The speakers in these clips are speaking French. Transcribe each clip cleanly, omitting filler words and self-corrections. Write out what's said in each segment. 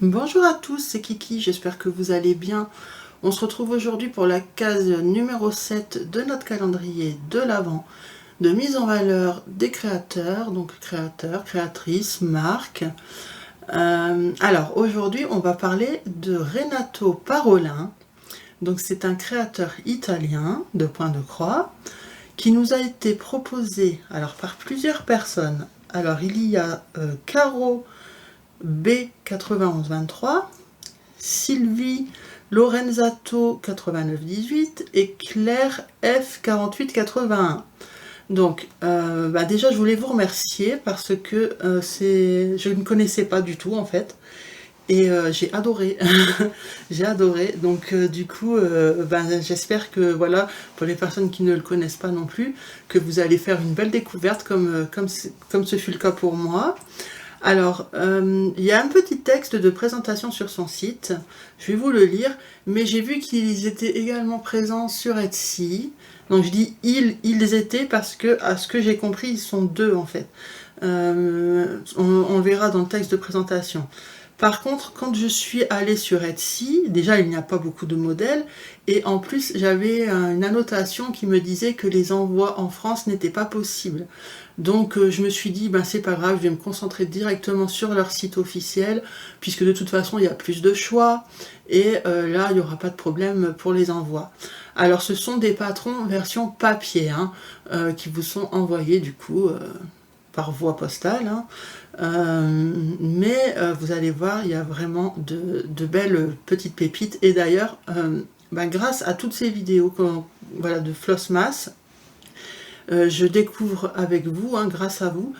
Bonjour à tous, c'est Kiki, j'espère que vous allez bien. On se retrouve aujourd'hui pour la case numéro 7 de notre calendrier de l'Avent, de mise en valeur des créateurs, donc créateurs, créatrices, marques. Alors aujourd'hui on va parler de Renato Parolin. Donc c'est un créateur italien de point de croix qui nous a été proposé alors par plusieurs personnes. Alors il y a Caro B9123, Sylvie Lorenzato 8918 et Claire F4881. Donc déjà je voulais vous remercier parce que je ne connaissais pas du tout en fait. Et j'ai adoré, j'ai adoré. Donc du coup, j'espère que voilà, pour les personnes qui ne le connaissent pas non plus, que vous allez faire une belle découverte comme ce fut le cas pour moi. Alors, il y a un petit texte de présentation sur son site, je vais vous le lire, mais j'ai vu qu'ils étaient également présents sur Etsy. Donc je dis ils étaient parce que, à ce que j'ai compris, ils sont deux en fait. On verra dans le texte de présentation. Par contre, quand je suis allée sur Etsy, déjà il n'y a pas beaucoup de modèles, et en plus j'avais une annotation qui me disait que les envois en France n'étaient pas possibles. Donc je me suis dit, c'est pas grave, je vais me concentrer directement sur leur site officiel, puisque de toute façon il y a plus de choix, et là il n'y aura pas de problème pour les envois. Alors ce sont des patrons version papier, qui vous sont envoyés du coup par voie postale, mais vous allez voir, il y a vraiment de belles petites pépites. Et d'ailleurs, grâce à toutes ces vidéos de Flossmas, je découvre avec vous, grâce à vous,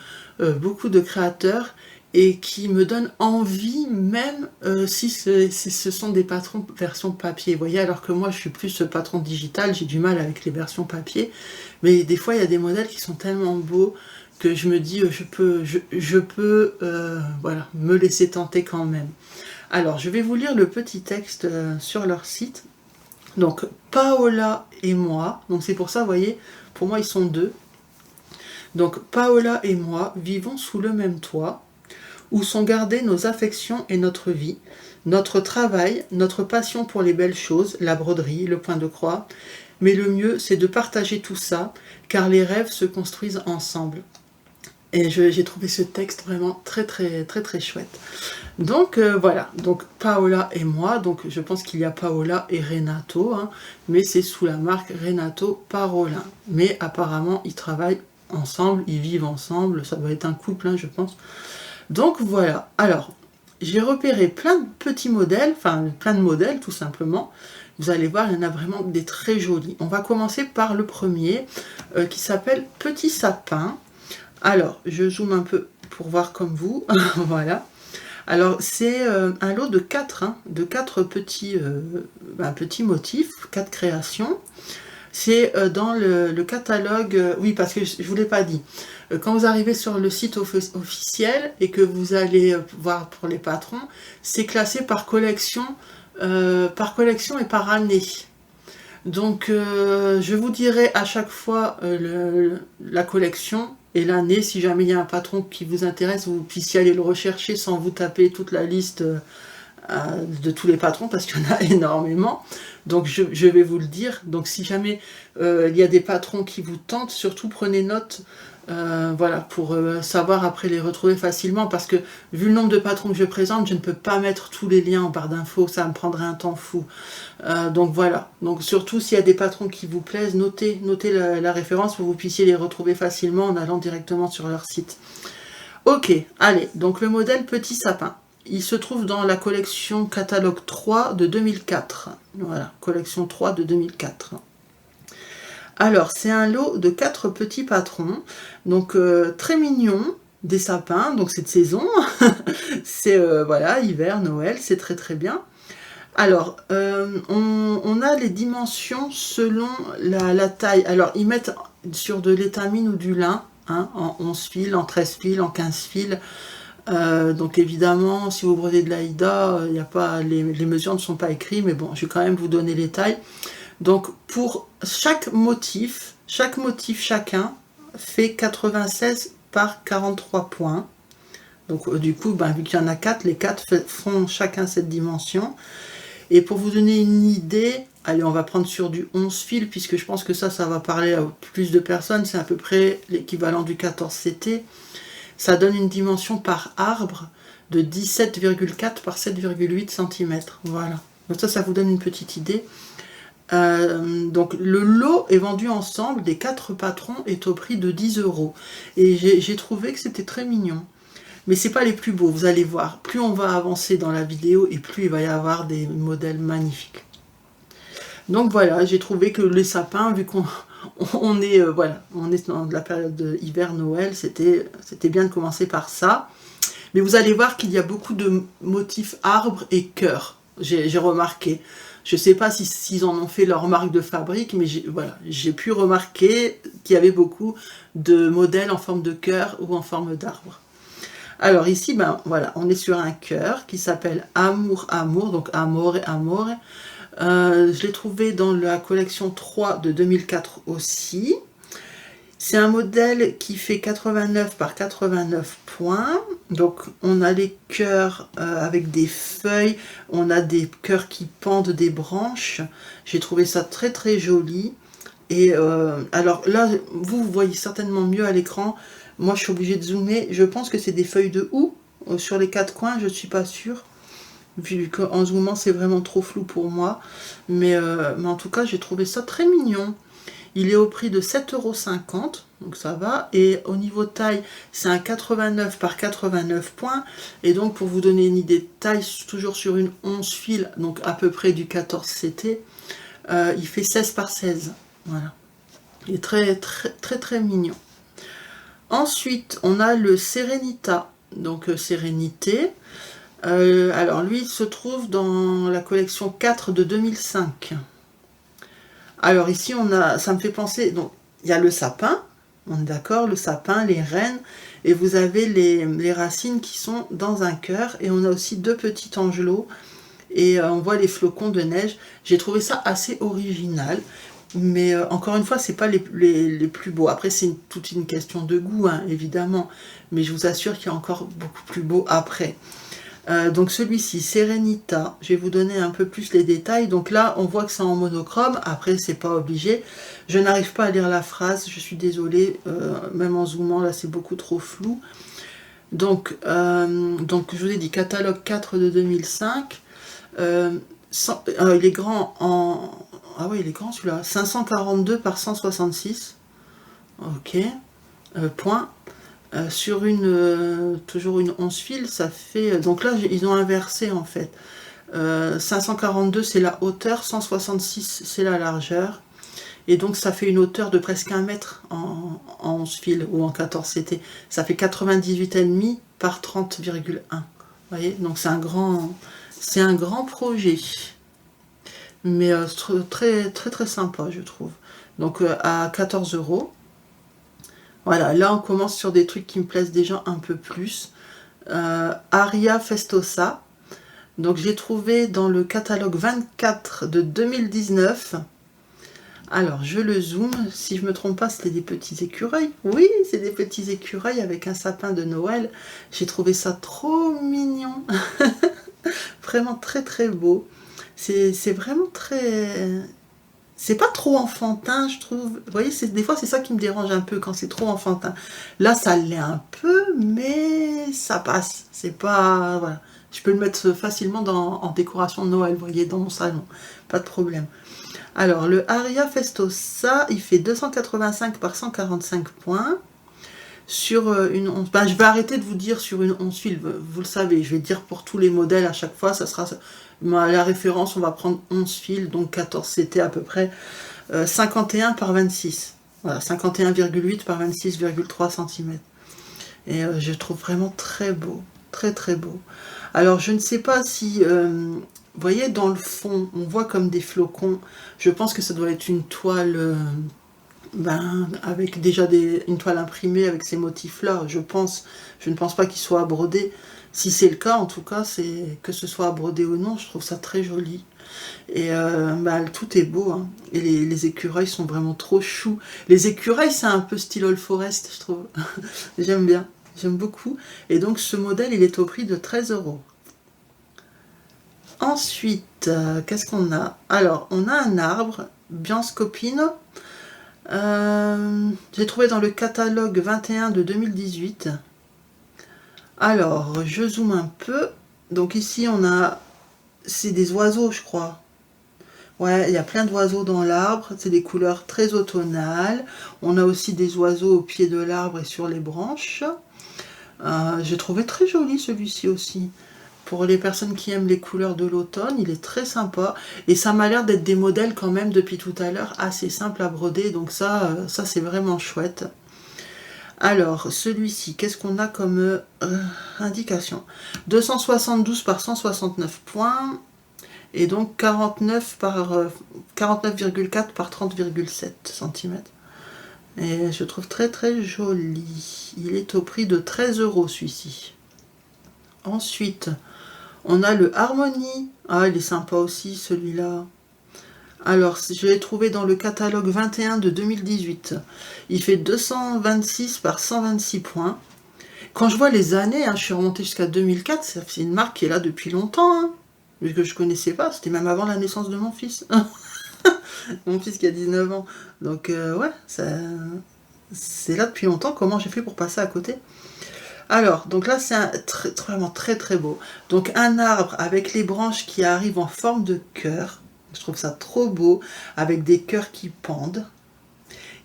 beaucoup de créateurs et qui me donnent envie, même si ce sont des patrons version papier. Vous voyez, alors que moi je suis plus patron digital, j'ai du mal avec les versions papier, mais des fois il y a des modèles qui sont tellement beaux que je me dis je peux me laisser tenter quand même. Alors je vais vous lire le petit texte sur leur site. Donc Paola et moi, donc c'est pour ça, vous voyez, pour moi ils sont deux. Donc Paola et moi vivons sous le même toit, où sont gardées nos affections et notre vie, notre travail, notre passion pour les belles choses, la broderie, le point de croix. Mais le mieux, c'est de partager tout ça, car les rêves se construisent ensemble. Et j'ai trouvé ce texte vraiment très chouette. Donc voilà, donc Paola et moi, donc je pense qu'il y a Paola et Renato, mais c'est sous la marque Renato Parolin. Mais apparemment, ils travaillent ensemble, ils vivent ensemble, ça doit être un couple, je pense. Donc voilà, alors, j'ai repéré plein de petits modèles, plein de modèles tout simplement. Vous allez voir, il y en a vraiment des très jolis. On va commencer par le premier, qui s'appelle Petit Sapin. Alors, je zoome un peu pour voir comme vous, voilà. Alors, c'est un lot de 4 petits, petits motifs, 4 créations. C'est dans le catalogue, oui, parce que je ne vous l'ai pas dit. Quand vous arrivez sur le site officiel et que vous allez voir pour les patrons, c'est classé par collection et par année. Donc, je vous dirai à chaque fois la collection et l'année, si jamais il y a un patron qui vous intéresse, vous puissiez aller le rechercher sans vous taper toute la liste de tous les patrons, parce qu'il y en a énormément. Donc je vais vous le dire. Donc si jamais il y a des patrons qui vous tentent, surtout prenez note, pour savoir après les retrouver facilement, parce que vu le nombre de patrons que je présente, je ne peux pas mettre tous les liens en barre d'infos, ça me prendrait un temps fou. Donc voilà, donc surtout s'il y a des patrons qui vous plaisent, notez la référence pour que vous puissiez les retrouver facilement en allant directement sur leur site. Ok, allez, donc le modèle Petit Sapin. Il se trouve dans la collection catalogue 3 de 2004. Voilà, collection 3 de 2004. Alors, c'est un lot de 4 petits patrons, donc très mignons, des sapins, donc c'est de saison. C'est hiver, Noël, c'est très bien. Alors, on a les dimensions selon la taille. Alors, ils mettent sur de l'étamine ou du lin, en 11 fils, en 13 fils, en 15 fils. Donc évidemment, si vous brodez de l'Aïda, il y a pas, les mesures ne sont pas écrites, mais bon, je vais quand même vous donner les tailles. Donc pour chaque motif chacun fait 96 par 43 points. Donc du coup, ben, vu qu'il y en a 4, les 4 font chacun cette dimension. Et pour vous donner une idée, allez, on va prendre sur du 11 fils, puisque je pense que ça va parler à plus de personnes. C'est à peu près l'équivalent du 14 CT. Ça donne une dimension par arbre de 17,4 par 7,8 cm. Voilà. Donc ça vous donne une petite idée. Donc le lot est vendu ensemble des 4 patrons est au prix de 10 €. Et j'ai trouvé que c'était très mignon. Mais c'est pas les plus beaux, vous allez voir. Plus on va avancer dans la vidéo et plus il va y avoir des modèles magnifiques. Donc voilà, j'ai trouvé que les sapins, vu qu'on est voilà, on est dans la période de hiver-Noël, c'était bien de commencer par ça. Mais vous allez voir qu'il y a beaucoup de motifs arbres et cœurs. J'ai remarqué. Je ne sais pas s'ils en ont fait leur marque de fabrique, mais voilà, j'ai pu remarquer qu'il y avait beaucoup de modèles en forme de cœur ou en forme d'arbre. Alors ici, ben voilà, on est sur un cœur qui s'appelle Amour Amour, donc Amore Amore. Je l'ai trouvé dans la collection 3 de 2004 aussi. C'est un modèle qui fait 89 par 89 points. Donc on a les cœurs avec des feuilles, on a des cœurs qui pendent des branches. J'ai trouvé ça très très joli. Et alors là, vous voyez certainement mieux à l'écran. Moi, je suis obligée de zoomer. Je pense que c'est des feuilles de houx sur les 4 coins. Je ne suis pas sûre. Vu qu'en zoomant, c'est vraiment trop flou pour moi. Mais en tout cas, j'ai trouvé ça très mignon. Il est au prix de 7,50 €. Donc ça va. Et au niveau taille, c'est un 89 par 89 points. Et donc, pour vous donner une idée de taille, toujours sur une 11 fils, donc à peu près du 14 CT, il fait 16 par 16. Voilà. Il est très, très, très, très mignon. Ensuite, on a le Serenita, donc Sérénité. Alors lui, il se trouve dans la collection 4 de 2005. Alors ici, ça me fait penser, donc il y a le sapin, on est d'accord, le sapin, les rennes, et vous avez les racines qui sont dans un cœur, et on a aussi 2 petits angelots, et on voit les flocons de neige. J'ai trouvé ça assez original. Mais encore une fois, c'est pas les plus beaux. Après, c'est toute une question de goût, hein, évidemment. Mais je vous assure qu'il y a encore beaucoup plus beau après. Donc celui-ci, Serenita, je vais vous donner un peu plus les détails. Donc là, on voit que c'est en monochrome. Après, c'est pas obligé. Je n'arrive pas à lire la phrase, je suis désolée. Même en zoomant, là, c'est beaucoup trop flou. Donc je vous ai dit, catalogue 4 de 2005. Il est grand en... Ah oui, il est grand celui-là. 542 par 166. Ok. Point. Sur toujours une 11 fils, ça fait... donc là, ils ont inversé en fait. 542, c'est la hauteur. 166, c'est la largeur. Et donc, ça fait une hauteur de presque 1 mètre en 11 fils ou en 14 CT. Ça fait 98,5 par 30,1. Vous voyez? Donc, c'est un grand projet. Mais très très très sympa, je trouve. Donc à 14 €. Voilà, là on commence sur des trucs qui me plaisent déjà un peu plus. Aria Festosa. Donc j'ai trouvé dans le catalogue 24 de 2019. Alors je le zoome, si je me trompe pas, c'était des petits écureuils. Oui, c'est des petits écureuils avec un sapin de Noël. J'ai trouvé ça trop mignon. Vraiment très très beau. C'est vraiment très... C'est pas trop enfantin, je trouve. Vous voyez, des fois, c'est ça qui me dérange un peu quand c'est trop enfantin. Là, ça l'est un peu, mais ça passe. C'est pas... Voilà. Je peux le mettre facilement en décoration de Noël, vous voyez, dans mon salon. Pas de problème. Alors, le Aria Festosa, il fait 285 par 145 points. Sur une 11... Ben, je vais arrêter de vous dire sur une 11 fils, vous le savez, je vais dire pour tous les modèles à chaque fois, ça sera la référence, on va prendre 11 fils, donc 14 CT à peu près, 51 par 26, voilà, 51,8 par 26,3 cm. Et je trouve vraiment très beau, très très beau. Alors je ne sais pas si, vous voyez dans le fond, on voit comme des flocons, je pense que ça doit être une toile... avec déjà une toile imprimée avec ces motifs-là, je ne pense pas qu'il soit brodé. Si c'est le cas, en tout cas, c'est que ce soit brodé ou non, je trouve ça très joli. Et tout est beau, hein. Et les écureuils sont vraiment trop choux. Les écureuils, c'est un peu style All Forest, je trouve. J'aime bien. j'aime beaucoup. Et donc ce modèle, il est au prix de 13 €. Ensuite, qu'est-ce qu'on a? Alors, on a un arbre, Biancopine. J'ai trouvé dans le catalogue 21 de 2018. Alors, je zoome un peu. Donc ici, on a... C'est des oiseaux, je crois. Ouais, il y a plein d'oiseaux dans l'arbre. C'est des couleurs très automnales. On a aussi des oiseaux au pied de l'arbre et sur les branches. J'ai trouvé très joli celui-ci aussi. Pour les personnes qui aiment les couleurs de l'automne, il est très sympa. Et ça m'a l'air d'être des modèles quand même, depuis tout à l'heure, assez simples à broder. Donc ça c'est vraiment chouette. Alors, celui-ci, qu'est-ce qu'on a comme indication? 272 par 169 points. Et donc 49,4 par 30,7 cm. Et je trouve très très joli. Il est au prix de 13 € celui-ci. Ensuite, on a le Harmonie. Ah, il est sympa aussi celui-là. Alors, je l'ai trouvé dans le catalogue 21 de 2018. Il fait 226 par 126 points. Quand je vois les années, je suis remontée jusqu'à 2004, c'est une marque qui est là depuis longtemps. Que je connaissais pas, c'était même avant la naissance de mon fils. Mon fils qui a 19 ans. Donc, ouais, c'est là depuis longtemps. Comment j'ai fait pour passer à côté? Alors, donc là, c'est vraiment très très beau. Donc, un arbre avec les branches qui arrivent en forme de cœur. Je trouve ça trop beau, avec des cœurs qui pendent.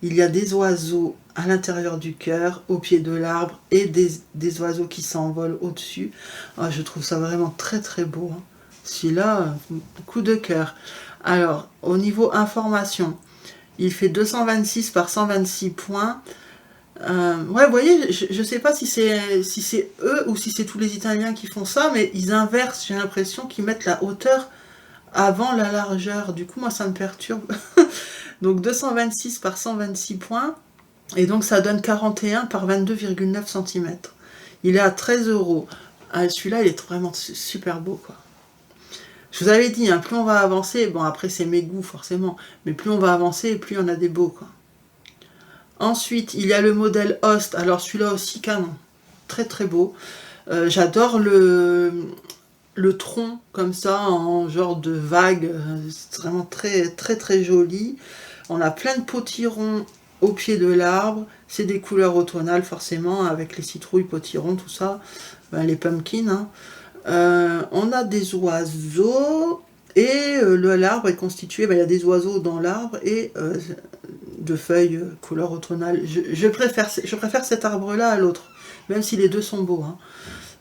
Il y a des oiseaux à l'intérieur du cœur, au pied de l'arbre, et des oiseaux qui s'envolent au-dessus. Ah, je trouve ça vraiment très très beau. Celui-là, coup de cœur. Alors, au niveau information, il fait 226 par 126 points. Ouais, vous voyez, je sais pas si c'est eux ou si c'est tous les Italiens qui font ça, mais ils inversent, j'ai l'impression qu'ils mettent la hauteur avant la largeur. Du coup, moi, ça me perturbe. Donc, 226 par 126 points. Et donc, ça donne 41 par 22,9 cm. Il est à 13 €. Celui-là, il est vraiment super beau, quoi. Je vous avais dit, plus on va avancer, bon, après, c'est mes goûts, forcément, mais plus on va avancer, plus on a des beaux, quoi. Ensuite, il y a le modèle Host. Alors, celui-là aussi, canon. Très, très beau. J'adore le tronc comme ça en genre de vague, c'est vraiment très très très joli. On a plein de potirons au pied de l'arbre, c'est des couleurs automnales forcément avec les citrouilles, potirons, tout ça, les pumpkins. On a des oiseaux et l'arbre est constitué, il y a des oiseaux dans l'arbre et de feuilles couleur automnale. Je préfère cet arbre là à l'autre, même si les deux sont beaux.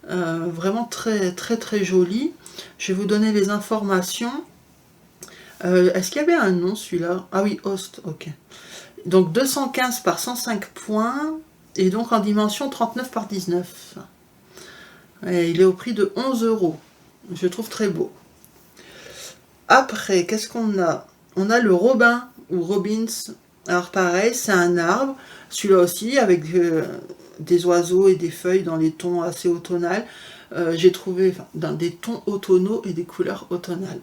Vraiment très très très joli. Je vais vous donner les informations. Est-ce qu'il y avait un nom celui-là? Ah oui, Host, ok. Donc 215 par 105 points, et donc en dimension 39 par 19. Et il est au prix de 11 €. Je trouve très beau. Après, qu'est-ce qu'on a? On a le Robin, ou Robins. Alors pareil, c'est un arbre. Celui-là aussi, avec des oiseaux et des feuilles dans les tons assez automnales. J'ai trouvé dans des tons automnaux et des couleurs automnales.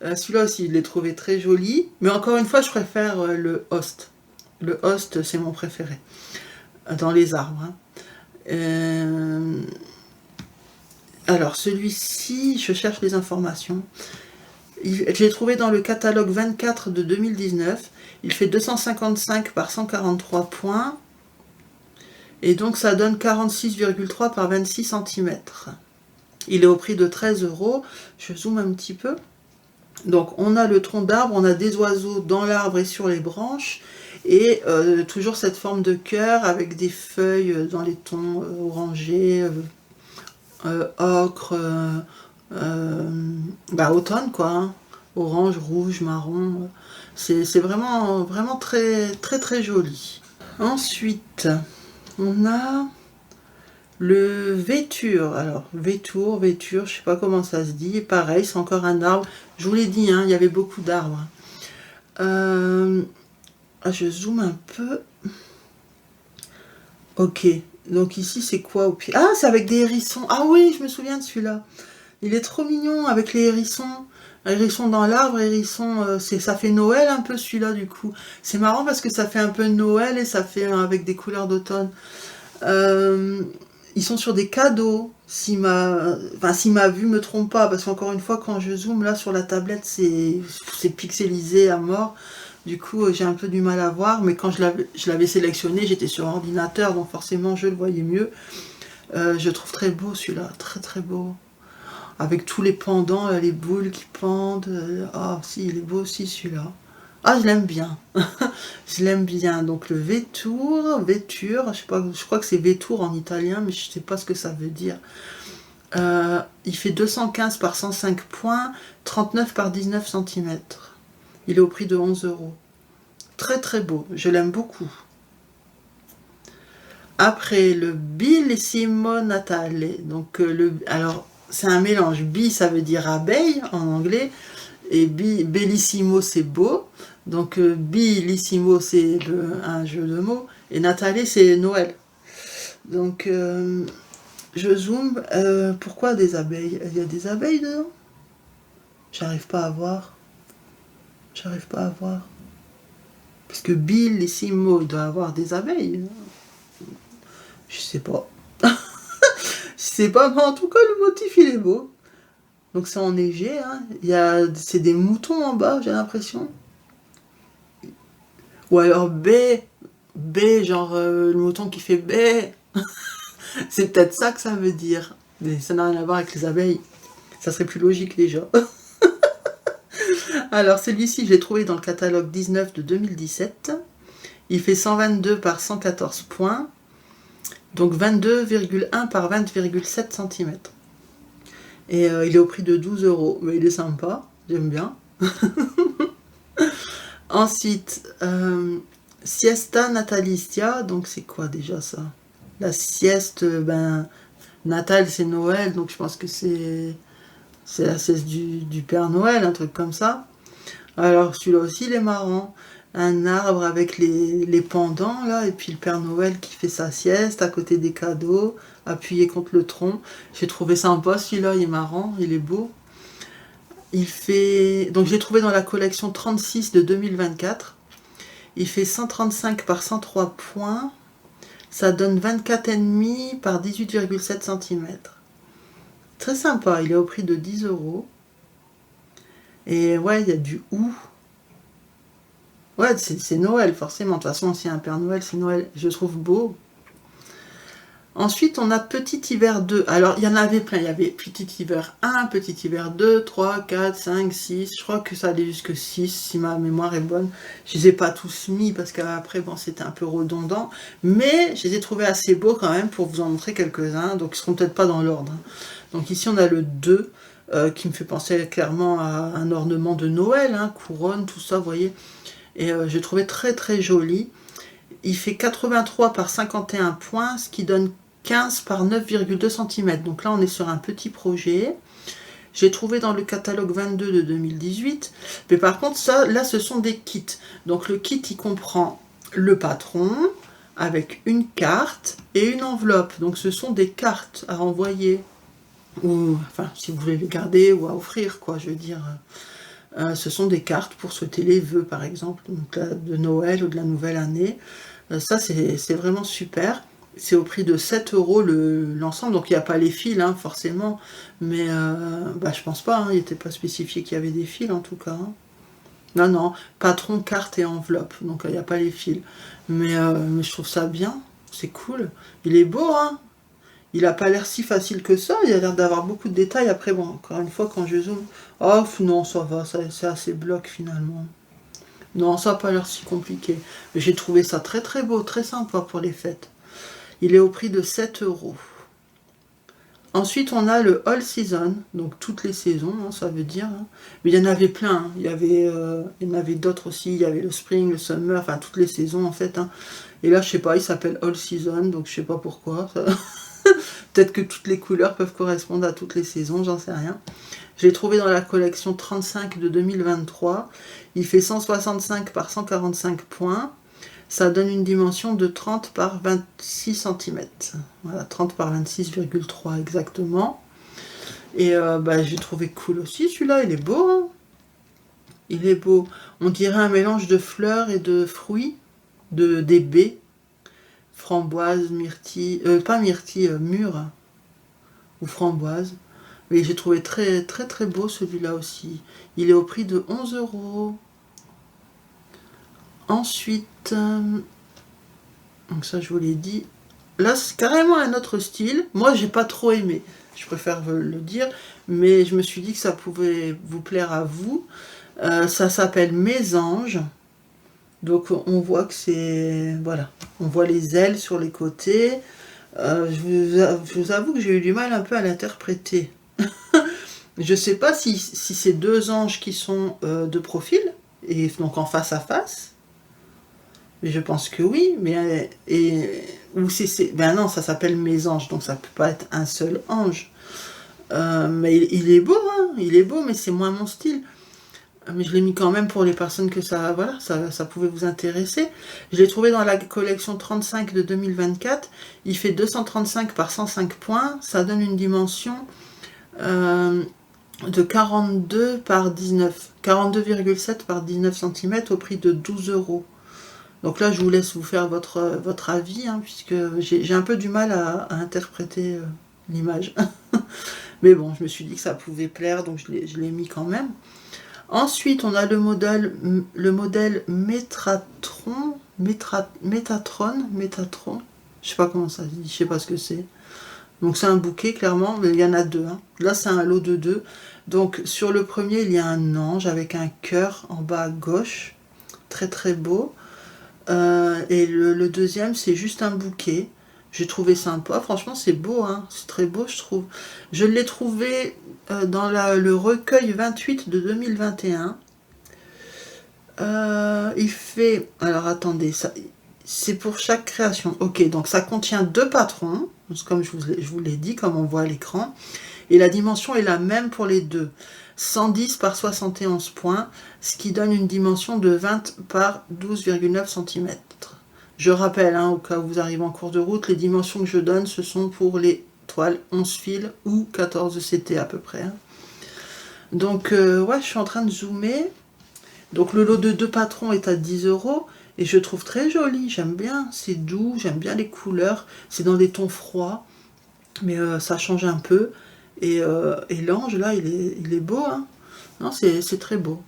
Celui-là aussi, je l'ai trouvé très joli. Mais encore une fois, je préfère le Host. Le Host, c'est mon préféré. Dans les arbres. Alors, celui-ci, je cherche les informations. Je l'ai trouvé dans le catalogue 24 de 2019. Il fait 255 par 143 points. Et donc ça donne 46,3 par 26 cm. Il est au prix de 13 €. Je zoome un petit peu. Donc on a le tronc d'arbre, on a des oiseaux dans l'arbre et sur les branches. Et toujours cette forme de cœur avec des feuilles dans les tons orangés, ocre, automne quoi. Orange, rouge, marron. C'est vraiment, vraiment très, très, très joli. Ensuite, on a le Véture. Alors, Véture, je sais pas comment ça se dit. Pareil, c'est encore un arbre. Je vous l'ai dit, il y avait beaucoup d'arbres. Je zoome un peu. Ok, donc ici, c'est quoi au pied? Ah, c'est avec des hérissons. Ah oui, je me souviens de celui-là. Il est trop mignon avec les hérissons. Hérisson dans l'arbre, hérisson, ça fait Noël un peu celui-là du coup. C'est marrant parce que ça fait un peu Noël et ça fait avec des couleurs d'automne. Ils sont sur des cadeaux. Si ma vue me trompe pas, parce qu'encore une fois, quand je zoome là sur la tablette, c'est pixelisé à mort. Du coup, j'ai un peu du mal à voir, mais quand je l'avais sélectionné, j'étais sur ordinateur, donc forcément, je le voyais mieux. Je trouve très beau celui-là, très très beau. Avec tous les pendants, les boules qui pendent. Ah, si, il est beau aussi celui-là. Ah, je l'aime bien. Je l'aime bien. Donc le Véture, je sais pas, je crois que c'est Vétour en italien, mais je sais pas ce que ça veut dire. Il fait 215 par 105 points, 39 par 19 cm. Il est au prix de 11 €. Très très beau, je l'aime beaucoup. Après, le Bellissimo Natale. Donc, alors, c'est un mélange. Bi, ça veut dire abeille en anglais. Et Bellissimo, c'est beau. Donc, Bellissimo, c'est un jeu de mots. Et Natale, c'est Noël. Donc, je zoome. Pourquoi des abeilles? Il y a des abeilles dedans? J'arrive pas à voir. J'arrive pas à voir. Parce que Bellissimo doit avoir des abeilles. Je sais pas. Je sais pas, mais en tout cas, le motif, il est beau. Donc c'est enneigé, hein. C'est des moutons en bas, j'ai l'impression. Ou alors B, genre le mouton qui fait B. C'est peut-être ça que ça veut dire. Mais ça n'a rien à voir avec les abeilles. Ça serait plus logique déjà. Alors celui-ci, je l'ai trouvé dans le catalogue 19 de 2017. Il fait 122 par 114 points. Donc 22,1 par 20,7 cm. Et il est au prix de 12 €. Mais il est sympa, j'aime bien. Ensuite, Siesta Natalizia. Donc c'est quoi déjà ça? La sieste, Natal c'est Noël, donc je pense que c'est la sieste du Père Noël, un truc comme ça. Alors celui-là aussi il est marrant. Un arbre avec les pendants là, et puis le Père Noël qui fait sa sieste à côté des cadeaux, appuyé contre le tronc. J'ai trouvé sympa celui-là, il est marrant, il est beau. Il fait, donc j'ai trouvé dans la collection 36 de 2024. Il fait 135 par 103 points. Ça donne 24,5 par 18,7 cm. Très sympa, il est au prix de 10 €. Et ouais, il y a du ou. Ouais, c'est Noël, forcément. De toute façon, si un Père Noël, c'est Noël. Je trouve beau. Ensuite, on a Petit Hiver 2. Alors, il y en avait plein. Il y avait Petit Hiver 1, Petit Hiver 2, 3, 4, 5, 6. Je crois que ça allait jusque 6, si ma mémoire est bonne. Je ne les ai pas tous mis parce qu'après, bon, c'était un peu redondant. Mais je les ai trouvés assez beaux quand même pour vous en montrer quelques-uns. Donc, ils ne seront peut-être pas dans l'ordre. Donc, ici, on a le 2 qui me fait penser clairement à un ornement de Noël, hein, couronne, tout ça, vous voyez. Et j'ai trouvé très très joli. Il fait 83 par 51 points, ce qui donne 15 par 9,2 cm. Donc là, on est sur un petit projet. J'ai trouvé dans le catalogue 22 de 2018. Mais par contre, ça, là, ce sont des kits. Donc le kit, il comprend le patron avec une carte et une enveloppe. Donc ce sont des cartes à renvoyer. Ou, enfin, si vous voulez les garder ou à offrir, quoi, je veux dire. Ce sont des cartes pour souhaiter les vœux, par exemple, donc, de Noël ou de la nouvelle année. Ça, c'est vraiment super. C'est au prix de 7 € l'ensemble, donc il n'y a pas les fils, hein, forcément. Mais je pense pas, hein, il n'était pas spécifié qu'il y avait des fils, en tout cas. Hein. Non, non, patron, carte et enveloppe, donc il n'y a pas les fils. Mais je trouve ça bien, c'est cool. Il est beau, hein. Il n'a pas l'air si facile que ça, il a l'air d'avoir beaucoup de détails. Après, bon, encore une fois, quand je zoome, oh non, ça va, c'est assez bloc finalement. Non, ça n'a pas l'air si compliqué. Mais j'ai trouvé ça très très beau, très sympa pour les fêtes. Il est au prix de 7 €. Ensuite, on a le All Season, donc toutes les saisons, hein, ça veut dire. Hein. Mais il y en avait plein, hein. Il y en avait d'autres aussi, il y avait le Spring, le Summer, enfin toutes les saisons en fait. Hein. Et là, je sais pas, il s'appelle All Season, donc je sais pas pourquoi. Ça... Peut-être que toutes les couleurs peuvent correspondre à toutes les saisons, j'en sais rien. Je l'ai trouvé dans la collection 35 de 2023. Il fait 165 par 145 points. Ça donne une dimension de 30 par 26 cm. Voilà, 30 par 26,3 exactement. Et j'ai trouvé cool aussi celui-là, il est beau. Hein, il est beau. On dirait un mélange de fleurs et de fruits, des baies. framboise, myrtille, pas myrtille, mûre, ou framboise. Mais j'ai trouvé très beau celui-là aussi. Il est au prix de 11 €. Ensuite, donc ça je vous l'ai dit. Là c'est carrément un autre style. Moi j'ai pas trop aimé, je préfère le dire. Mais je me suis dit que ça pouvait vous plaire à vous. Ça s'appelle Mésange. Donc on voit que c'est... Voilà. On voit les ailes sur les côtés. Je vous avoue que j'ai eu du mal un peu à l'interpréter. Je sais pas si c'est deux anges qui sont de profil, et donc en face à face. Mais je pense que oui. Mais ou c'est... Ben non, ça s'appelle Mésange, donc ça peut pas être un seul ange. Mais il est beau, hein, il est beau, mais c'est moins mon style. Mais je l'ai mis quand même pour les personnes que ça, voilà, ça pouvait vous intéresser. Je l'ai trouvé dans la collection 35 de 2024. Il fait 235 par 105 points. Ça donne une dimension de 42 par 19, 42,7 par 19 cm au prix de 12 €. Donc là, je vous laisse vous faire votre avis, hein, puisque j'ai un peu du mal à interpréter l'image. Mais bon, je me suis dit que ça pouvait plaire, donc je l'ai mis quand même. Ensuite, on a le modèle Métatron, je sais pas comment ça se dit, je sais pas ce que c'est. Donc c'est un bouquet, clairement, mais il y en a deux. Hein. Là, c'est un lot de deux. Donc sur le premier, il y a un ange avec un cœur en bas à gauche, très beau. Et le deuxième, c'est juste un bouquet. J'ai trouvé sympa, franchement c'est beau, hein. C'est très beau je trouve. Je l'ai trouvé dans le recueil 28 de 2021. Il fait... Alors attendez, c'est pour chaque création. Ok, donc ça contient deux patrons, comme je vous l'ai dit, comme on voit à l'écran. Et la dimension est la même pour les deux. 110 par 71 points, ce qui donne une dimension de 20 par 12,9 cm. Je rappelle, hein, au cas où vous arrivez en cours de route, les dimensions que je donne, ce sont pour les toiles 11 fils ou 14 CT à peu près. Hein. Donc, ouais, je suis en train de zoomer. Donc, le lot de deux patrons est à 10 € et je trouve très joli. J'aime bien, c'est doux, j'aime bien les couleurs. C'est dans des tons froids, mais ça change un peu. Et l'ange, là, il est beau. Hein. Non, c'est très beau.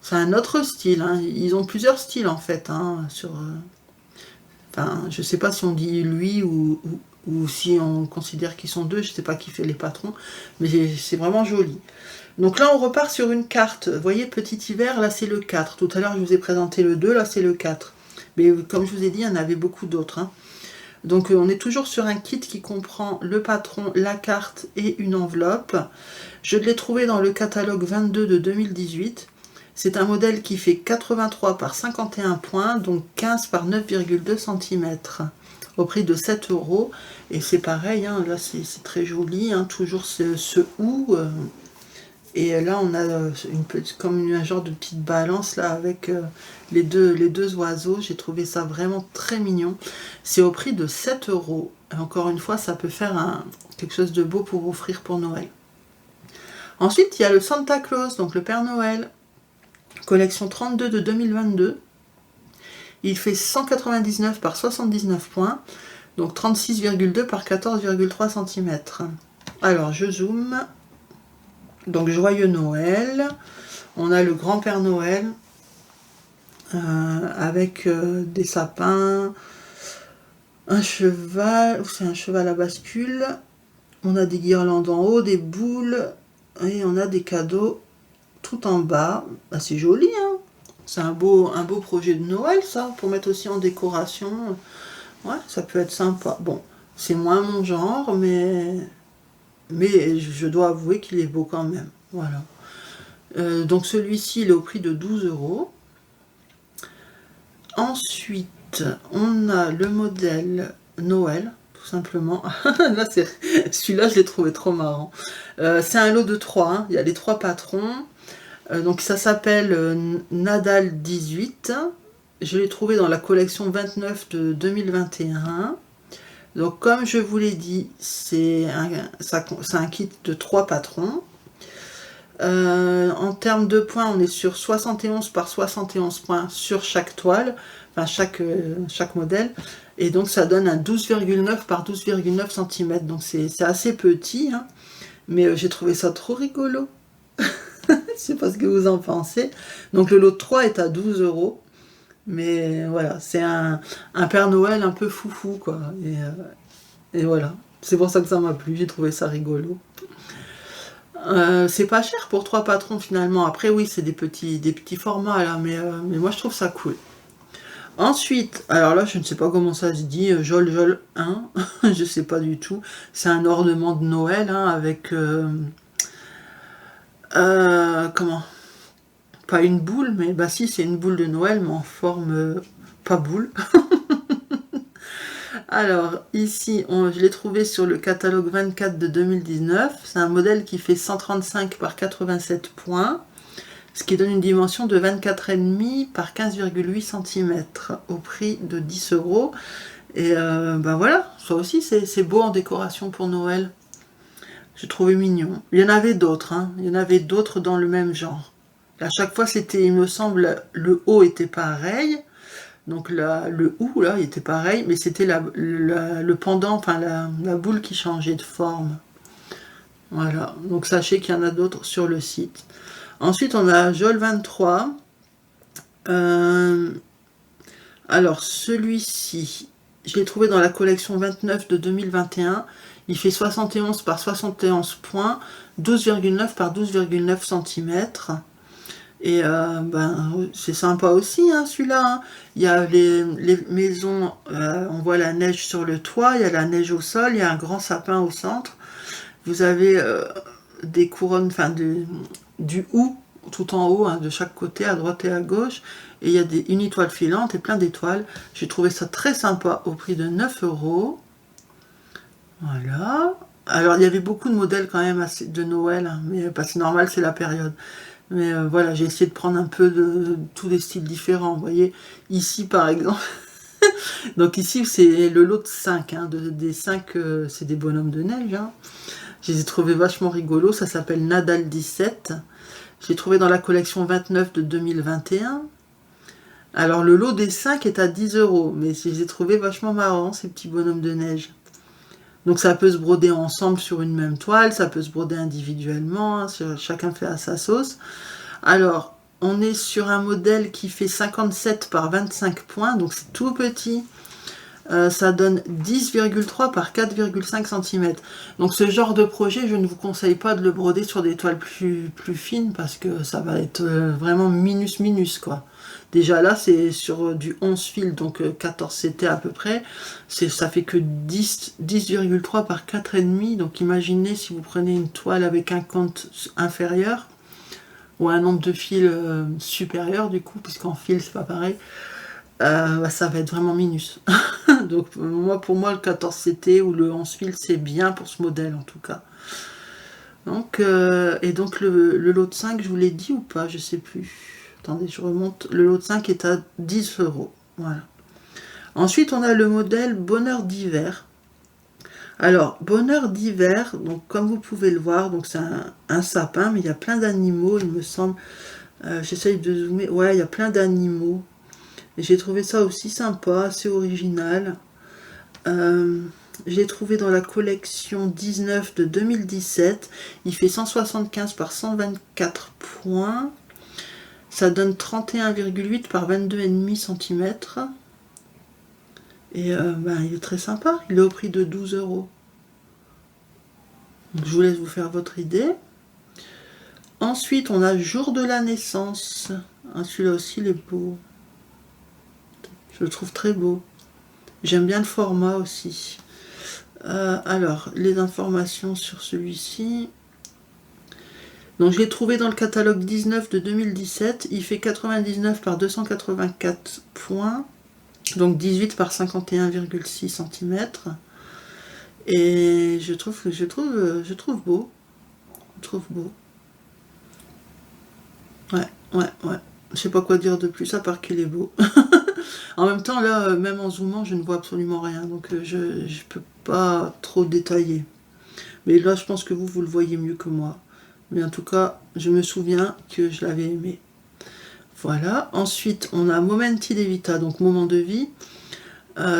C'est un autre style. Hein. Ils ont plusieurs styles, en fait, hein, sur... Enfin, je sais pas si on dit lui ou si on considère qu'ils sont deux, je sais pas qui fait les patrons, mais c'est vraiment joli. Donc là, on repart sur une carte. Vous voyez, petit hiver, là c'est le 4. Tout à l'heure, je vous ai présenté le 2, là c'est le 4. Mais comme je vous ai dit, il y en avait beaucoup d'autres. Hein. Donc on est toujours sur un kit qui comprend le patron, la carte et une enveloppe. Je l'ai trouvé dans le catalogue 22 de 2018. C'est un modèle qui fait 83 par 51 points, donc 15 par 9,2 cm, au prix de 7 €. Et c'est pareil, hein, là c'est très joli, hein, toujours ce ou. Et là on a comme un genre de petite balance là avec les deux oiseaux. J'ai trouvé ça vraiment très mignon. C'est au prix de 7 €. Et encore une fois, ça peut faire quelque chose de beau pour offrir pour Noël. Ensuite, il y a le Santa Claus, donc le Père Noël. Collection 32 de 2022. Il fait 199 par 79 points, donc 36,2 par 14,3 cm. Alors, je zoome. Donc, joyeux Noël. On a le grand Père Noël avec des sapins, un cheval, c'est un cheval à bascule. On a des guirlandes en haut, des boules et on a des cadeaux tout en bas. Bah, c'est joli, hein. C'est un beau projet de Noël, ça, pour mettre aussi en décoration. Ouais, ça peut être sympa. Bon, c'est moins mon genre, mais je dois avouer qu'il est beau quand même. Voilà. Donc celui-ci, il est au prix de 12 €. Ensuite, on a le modèle Noël, tout simplement. Là, celui-là, je l'ai trouvé trop marrant. C'est un lot de 3, hein. Il y a les 3 patrons. Donc ça s'appelle Nadal 18. Je l'ai trouvé dans la collection 29 de 2021. Donc comme je vous l'ai dit, c'est un kit de 3 patrons. En termes de points, on est sur 71 par 71 points sur chaque toile, enfin chaque modèle. Et donc ça donne un 12,9 par 12,9 cm. Donc c'est assez petit, hein, mais j'ai trouvé ça trop rigolo. Je sais pas ce que vous en pensez. Donc le lot de 3 est à 12 €. Mais voilà, c'est un Père Noël un peu foufou, quoi. Et voilà, c'est pour ça que ça m'a plu, j'ai trouvé ça rigolo. C'est pas cher pour 3 patrons finalement. Après oui, c'est des petits formats là, mais moi je trouve ça cool. Ensuite, alors là je ne sais pas comment ça se dit, Jol Jol 1, je sais pas du tout. C'est un ornement de Noël, hein, avec comment? Pas une boule, mais bah si, c'est une boule de Noël, mais en forme pas boule. Alors, ici, je l'ai trouvé sur le catalogue 24 de 2019. C'est un modèle qui fait 135 par 87 points, ce qui donne une dimension de 24,5 par 15,8 cm au prix de 10 €. Et ben voilà, ça aussi, c'est beau en décoration pour Noël. J'ai trouvé mignon. Il y en avait d'autres, hein. Il y en avait d'autres dans le même genre. À chaque fois, c'était, il me semble, le haut était pareil. Donc là, le ou, là, il était pareil, mais c'était le pendant, enfin la boule qui changeait de forme. Voilà, donc sachez qu'il y en a d'autres sur le site. Ensuite, on a Jol 23. Alors, celui-ci, je l'ai trouvé dans la collection 29 de 2021. Il fait 71 par 71 points, 12,9 par 12,9 cm. Et ben, c'est sympa aussi, hein, celui-là. Hein. Il y a les maisons, on voit la neige sur le toit, il y a la neige au sol, il y a un grand sapin au centre. Vous avez des couronnes, enfin du hou tout en haut, hein, de chaque côté, à droite et à gauche. Et il y a une étoile filante et plein d'étoiles. J'ai trouvé ça très sympa au prix de 9 €. Voilà. Alors, il y avait beaucoup de modèles quand même de Noël, hein, mais c'est normal, c'est la période. Mais voilà, j'ai essayé de prendre un peu de tous les styles différents. Vous voyez, ici par exemple, donc ici c'est le lot de 5, hein, des 5, c'est des bonhommes de neige. Hein. Je les ai trouvés vachement rigolos, ça s'appelle Nadal 17. J'ai trouvé dans la collection 29 de 2021. Alors le lot des 5 est à 10 €, mais je les ai trouvés vachement marrants, ces petits bonhommes de neige. Donc ça peut se broder ensemble sur une même toile, ça peut se broder individuellement, hein, chacun fait à sa sauce. Alors, on est sur un modèle qui fait 57 par 25 points, donc c'est tout petit. Ça donne 10,3 par 4,5 cm. Donc ce genre de projet, je ne vous conseille pas de le broder sur des toiles plus fines, parce que ça va être vraiment minus, quoi. Déjà là, c'est sur du 11 fils, donc 14 CT à peu près. Ça fait que 10,3 par 4,5. Donc imaginez si vous prenez une toile avec un compte inférieur, ou un nombre de fils supérieur du coup, puisqu'en fil c'est pas pareil, bah, ça va être vraiment minus. Donc pour moi le 14 CT ou le 11 fils c'est bien pour ce modèle en tout cas. Donc, et donc le lot de 5, je vous l'ai dit ou pas, je sais plus. Attendez, je remonte. Le lot de 5 est à 10 €. Voilà. Ensuite, on a le modèle Bonheur d'hiver. Alors, Bonheur d'hiver, donc comme vous pouvez le voir, donc c'est un sapin, mais il y a plein d'animaux, il me semble. J'essaye de zoomer. Ouais, il y a plein d'animaux. Et j'ai trouvé ça aussi sympa, assez original. J'ai trouvé dans la collection 19 de 2017. Il fait 175 par 124 points. Ça donne 31,8 par 22,5 cm. Et ben, il est très sympa. Il est au prix de 12 €. Donc, je vous laisse vous faire votre idée. Ensuite, on a Jour de la naissance. Ah, celui-là aussi, il est beau. Je le trouve très beau. J'aime bien le format aussi. Alors, les informations sur celui-ci. Donc, je l'ai trouvé dans le catalogue 19 de 2017. Il fait 99 par 284 points. Donc 18 par 51,6 cm. Et je trouve beau. Je trouve beau. Ouais. Je sais pas quoi dire de plus à part qu'il est beau. En même temps, là, même en zoomant, je ne vois absolument rien. Donc je peux pas trop détailler. Mais là, je pense que vous le voyez mieux que moi. Mais en tout cas, je me souviens que je l'avais aimé. Voilà. Ensuite, on a Momenti di Vita, donc Moment de vie.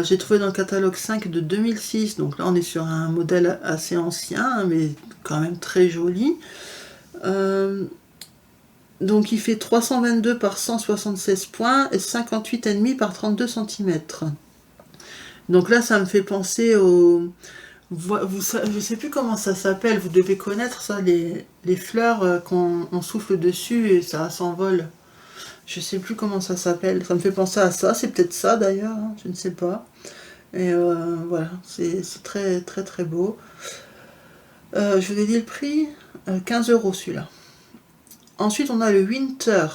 J'ai trouvé dans le catalogue 5 de 2006. Donc là, on est sur un modèle assez ancien, mais quand même très joli. Donc il fait 322 par 176 points et 58,5 par 32 cm. Donc là, ça me fait penser au... je sais plus comment ça s'appelle, vous devez connaître ça, les fleurs qu'on souffle dessus et ça s'envole. Je sais plus comment ça s'appelle, ça me fait penser à ça, c'est peut-être ça d'ailleurs, hein, je ne sais pas. Et voilà, c'est très très très beau. Je vous ai dit le prix, 15 € celui-là. Ensuite, on a le Winter.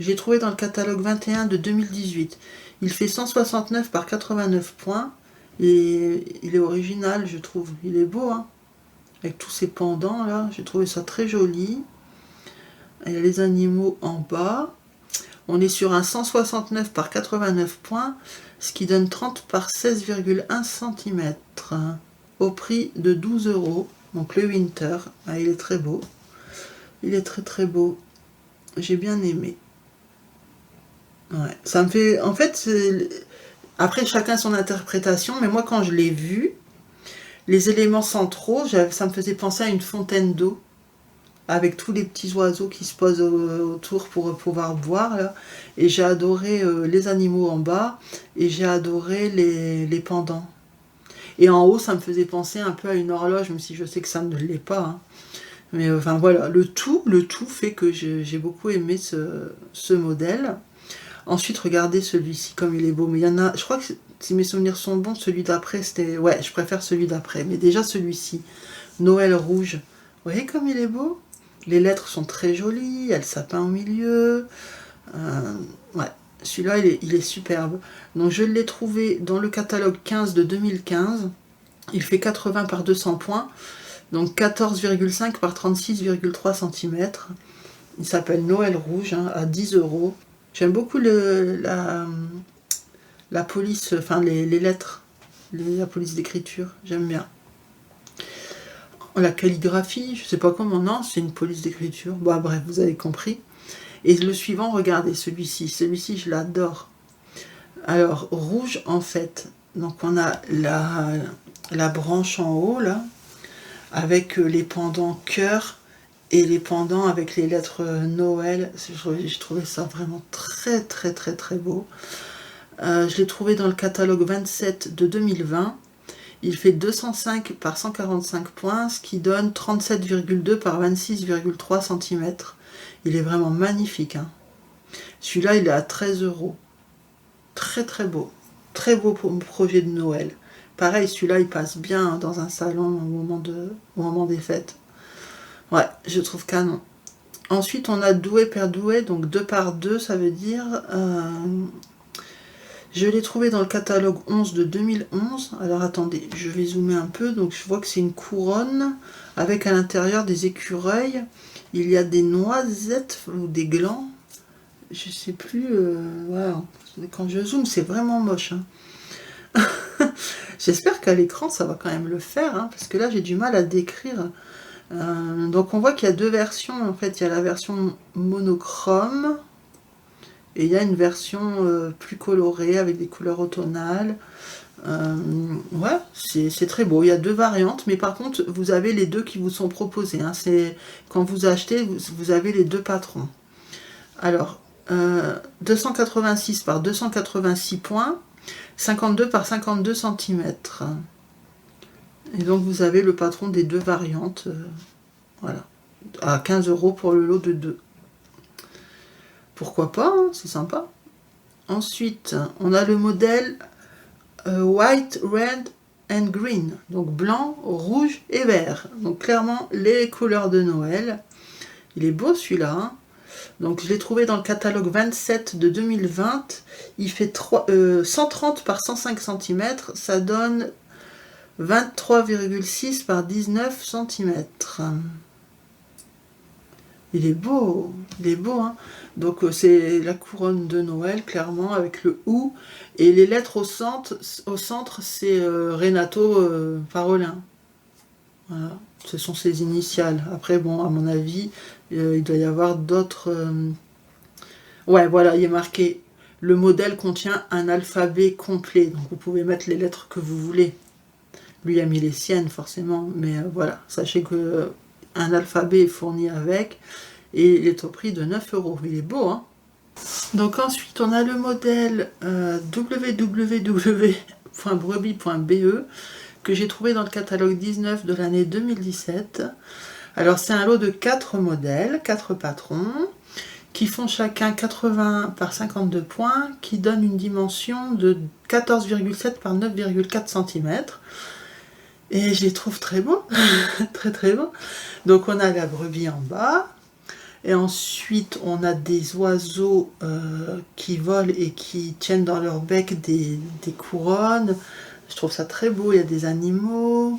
J'ai trouvé dans le catalogue 21 de 2018. Il fait 169 par 89 points. Et il est original, je trouve. Il est beau, hein. Avec tous ces pendants, là. J'ai trouvé ça très joli. Il y a les animaux en bas. On est sur un 169 par 89 points, ce qui donne 30 par 16,1 cm. Au prix de 12 €. Donc le Winter. Ah, il est très beau. Il est très très beau. J'ai bien aimé. Ouais. Ça me fait... En fait, après chacun son interprétation, mais moi quand je l'ai vu, les éléments centraux, ça me faisait penser à une fontaine d'eau, avec tous les petits oiseaux qui se posent autour pour pouvoir boire. Là. Et j'ai adoré les animaux en bas, et j'ai adoré les pendants. Et en haut, ça me faisait penser un peu à une horloge, même si je sais que ça ne l'est pas. Hein. Mais enfin voilà, le tout fait que j'ai beaucoup aimé ce modèle. Ensuite, regardez celui-ci, comme il est beau. Mais il y en a, je crois que si mes souvenirs sont bons, celui d'après, c'était... Ouais, je préfère celui d'après. Mais déjà celui-ci, Noël rouge. Vous voyez comme il est beau? Les lettres sont très jolies, il y a le sapin au milieu. Ouais, celui-là, il est superbe. Donc je l'ai trouvé dans le catalogue 15 de 2015. Il fait 80 par 200 points. Donc 14,5 par 36,3 cm. Il s'appelle Noël rouge, hein, à 10 €. J'aime beaucoup la police, enfin les lettres, la police d'écriture, j'aime bien. La calligraphie, je sais pas comment, non, c'est une police d'écriture. Bon, bref, vous avez compris. Et le suivant, regardez, celui-ci, je l'adore. Alors, rouge, en fait, donc on a la branche en haut, là, avec les pendants cœur, et les pendants avec les lettres Noël. J'ai trouvé ça vraiment très très très très beau. Je l'ai trouvé dans le catalogue 27 de 2020. Il fait 205 par 145 points, ce qui donne 37,2 par 26,3 cm. Il est vraiment magnifique. Hein. Celui-là, il est à 13 €. Très très beau. Très beau projet de Noël. Pareil, celui-là, il passe bien dans un salon au moment des fêtes. Ouais, je trouve canon. Ensuite, on a Doué Père Doué, donc 2 par 2, ça veut dire... je l'ai trouvé dans le catalogue 11 de 2011. Alors attendez, je vais zoomer un peu. Donc je vois que c'est une couronne avec à l'intérieur des écureuils. Il y a des noisettes ou des glands. Je sais plus. Voilà. Quand je zoome, c'est vraiment moche. Hein. J'espère qu'à l'écran, ça va quand même le faire. Hein, parce que là, j'ai du mal à décrire. Donc on voit qu'il y a deux versions. En fait, il y a la version monochrome. Et il y a une version plus colorée avec des couleurs automnales. Ouais, c'est très beau. Il y a deux variantes, mais par contre, vous avez les deux qui vous sont proposés. Hein. Quand vous achetez, vous avez les deux patrons. Alors, 286 par 286 points, 52 par 52 cm. Et donc, vous avez le patron des deux variantes. Voilà. À 15 € pour le lot de 2. Pourquoi pas, hein, c'est sympa. Ensuite, on a le modèle White, Red and Green. Donc blanc, rouge et vert. Donc clairement, les couleurs de Noël. Il est beau celui-là. Hein. Donc je l'ai trouvé dans le catalogue 27 de 2020. Il fait 130 par 105 cm. Ça donne 23,6 par 19 cm. Il est beau, hein. Donc c'est la couronne de Noël, clairement, avec le OU. Et les lettres au centre c'est Renato Parolin. Voilà, ce sont ses initiales. Après, bon, à mon avis, il doit y avoir d'autres... Ouais, voilà, il est marqué « Le modèle contient un alphabet complet ». Donc, vous pouvez mettre les lettres que vous voulez. Lui a mis les siennes, forcément. Mais voilà, sachez que un alphabet est fourni avec. Et il est au prix de 9 €. Il est beau, hein? Donc ensuite, on a le modèle www.brebis.be que j'ai trouvé dans le catalogue 19 de l'année 2017. Alors c'est un lot de 4 modèles, 4 patrons, qui font chacun 80 par 52 points, qui donnent une dimension de 14,7 par 9,4 cm. Et je les trouve très beaux, très très beaux. Donc on a la brebis en bas, et ensuite on a des oiseaux qui volent et qui tiennent dans leur bec des couronnes. Je trouve ça très beau. Il y a des animaux,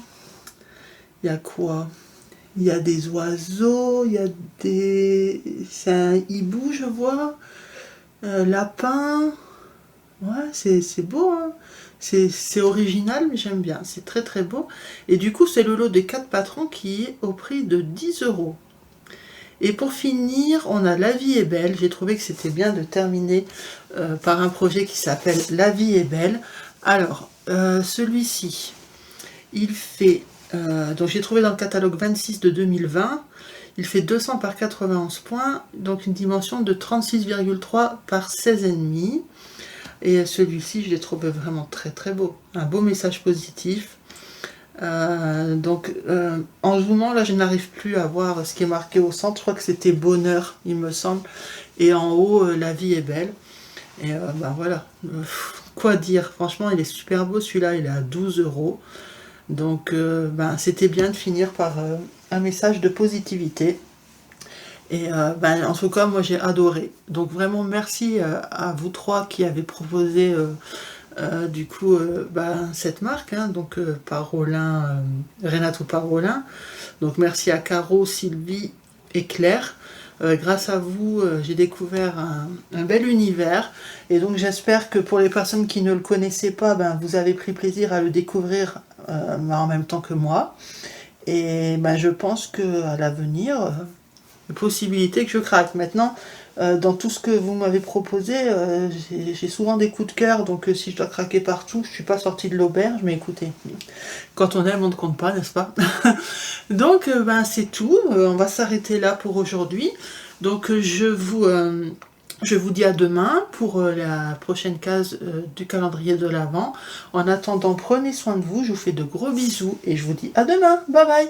il y a quoi? Il y a des oiseaux, il y a des... C'est un hibou, je vois. Lapin. Ouais, c'est beau, hein. C'est original, mais j'aime bien. C'est très très beau. Et du coup, c'est le lot des 4 patrons qui est au prix de 10 €. Et pour finir, on a La vie est belle. J'ai trouvé que c'était bien de terminer par un projet qui s'appelle La vie est belle. Alors, celui-ci, il fait... donc j'ai trouvé dans le catalogue 26 de 2020. Il fait 200 par 91 points, donc une dimension de 36,3 par 16,5. Et celui-ci, je l'ai trouvé vraiment très très beau. Un beau message positif. En zoomant, là, je n'arrive plus à voir ce qui est marqué au centre. Je crois que c'était bonheur, il me semble. Et en haut, la vie est belle. Et voilà. Quoi dire? Franchement, il est super beau. Celui-là, il est à 12 €. Donc, c'était bien de finir par un message de positivité. Et en tout cas, moi j'ai adoré. Donc vraiment merci à vous 3 qui avez proposé cette marque, hein, donc Parolin, Renato Parolin. Donc merci à Caro, Sylvie et Claire. Grâce à vous, j'ai découvert un bel univers. Et donc j'espère que pour les personnes qui ne le connaissaient pas, vous avez pris plaisir à le découvrir en même temps que moi. Et je pense qu'à l'avenir... possibilité que je craque. Maintenant, dans tout ce que vous m'avez proposé, j'ai souvent des coups de cœur, donc si je dois craquer partout, je suis pas sortie de l'auberge, mais écoutez, quand on aime, on ne compte pas, n'est-ce pas? Donc, c'est tout, on va s'arrêter là pour aujourd'hui. Donc, je vous dis à demain pour la prochaine case du calendrier de l'Avent. En attendant, prenez soin de vous, je vous fais de gros bisous, et je vous dis à demain, bye bye!